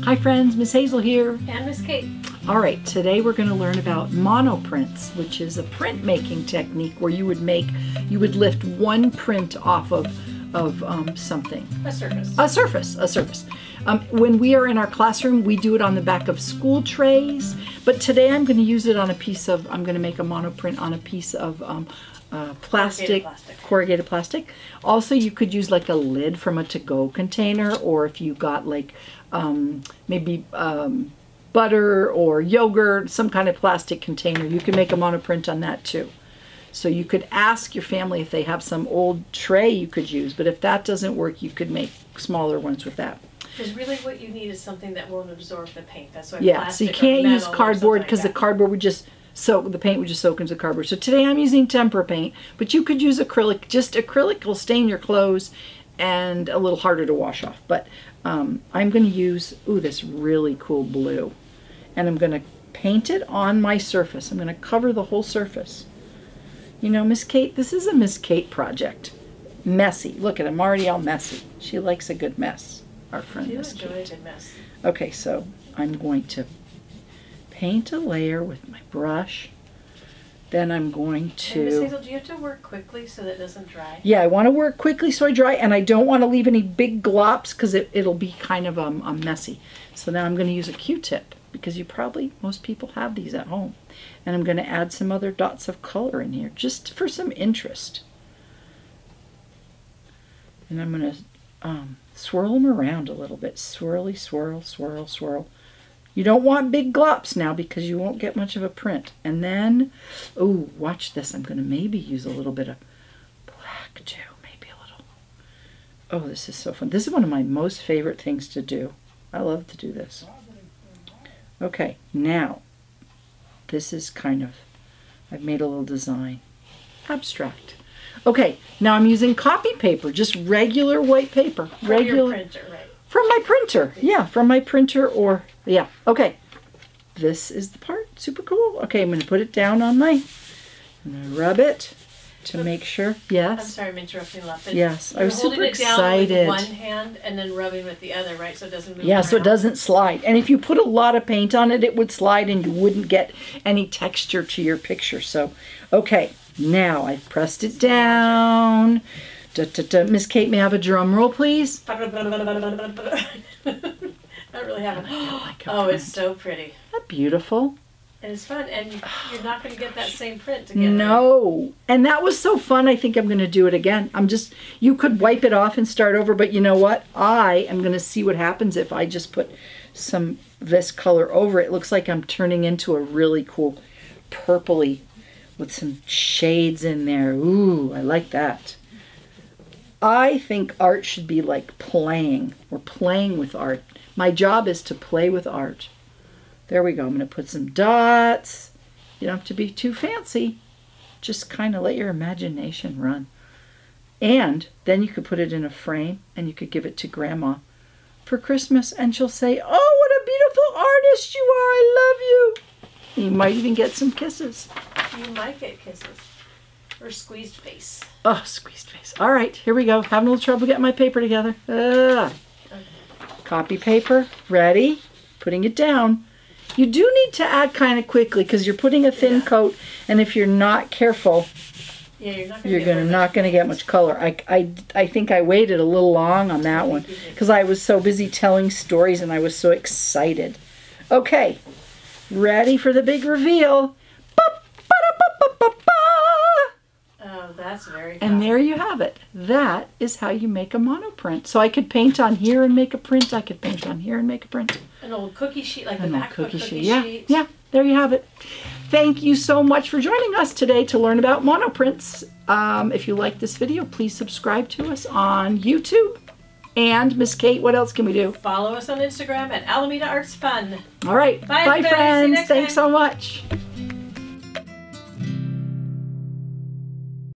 Hi friends, Miss Hazel here. And Miss Kate. All right, today we're going to learn about monoprints, which is a printmaking technique where you would lift one print off of something. A surface. A surface. When we are in our classroom, we do it on the back of school trays, but today I'm going to use it on I'm going to make a monoprint on a piece of corrugated plastic. Also, you could use like a lid from a to-go container, or if you got like maybe butter or yogurt, some kind of plastic container, you can make a monoprint on that too. So you could ask your family if they have some old tray you could use, but if that doesn't work, you could make smaller ones with that. Because really what you need is something that won't absorb the paint. That's why so you can't use cardboard because the cardboard would just soak, the paint would just soak into the cardboard. So today I'm using tempera paint, but you could use acrylic. Just acrylic will stain your clothes and a little harder to wash off. But I'm going to use, this really cool blue. And I'm going to paint it on my surface. I'm going to cover the whole surface. You know, Miss Kate, this is a Miss Kate project. Messy. Look at I'm already all messy. She likes a good mess, our friend Miss Kate. Enjoy a good mess. Okay, so I'm going to paint a layer with my brush. Then I'm going to... Miss Hazel, do you have to work quickly so that it doesn't dry? Yeah, I want to work quickly so I dry, and I don't want to leave any big glops because it'll be kind of messy. So now I'm going to use a Q-tip because most people have these at home. And I'm going to add some other dots of color in here just for some interest. And I'm going to swirl them around a little bit. Swirly, swirl, swirl, swirl. You don't want big glops now because you won't get much of a print. And then, watch this. I'm going to maybe use a little bit of black too. Maybe a little. This is so fun. This is one of my most favorite things to do. I love to do this. Okay, now, this is I've made a little design. Abstract. Okay, now I'm using copy paper, just regular white paper. From your printer, right? From my printer, yeah, from my printer okay. This is the part, super cool. Okay, I'm going to put it down on I'm going to rub it to make sure, yes. I'm sorry, I'm interrupting a lot. But yes, I was super excited. Holding it down with one hand and then rubbing with the other, right, so it doesn't move around. So it doesn't slide. And if you put a lot of paint on it, it would slide and you wouldn't get any texture to your picture. So, okay, now I've pressed it down. Miss Kate, may I have a drum roll, please? Not really having. It's so pretty. Isn't that beautiful? And it's fun, and you're not going to get that same print together. No, and that was so fun. I think I'm going to do it again. You could wipe it off and start over, but you know what? I am going to see what happens if I just put this color over it. It looks like I'm turning into a really cool purpley with some shades in there. Ooh, I like that. I think art should be like playing. We're playing with art. My job is to play with art. There we go. I'm going to put some dots. You don't have to be too fancy. Just kind of let your imagination run. And then you could put it in a frame and you could give it to Grandma for Christmas and she'll say, "Oh, what a beautiful artist you are. I love you." You might even get some kisses. You might get kisses. Or squeezed face. Oh, squeezed face. All right, here we go. Having a little trouble getting my paper together. Copy paper. Ready? Putting it down. You do need to add kind of quickly because you're putting a thin coat, and if you're not careful, you're not going to get much color. I think I waited a little long on that one because I was so busy telling stories and I was so excited. Okay, ready for the big reveal. Oh, that's very fun. And there you have it. That is how you make a monoprint. So I could paint on here and make a print. I could paint on here and make a print. An old cookie sheet, like the back of a cookie sheet. Yeah, there you have it. Thank you so much for joining us today to learn about monoprints. If you like this video, please subscribe to us on YouTube. And Miss Kate, what else can we do? Follow us on Instagram at Alameda Arts Fun. All right. Bye friends. Thanks so much.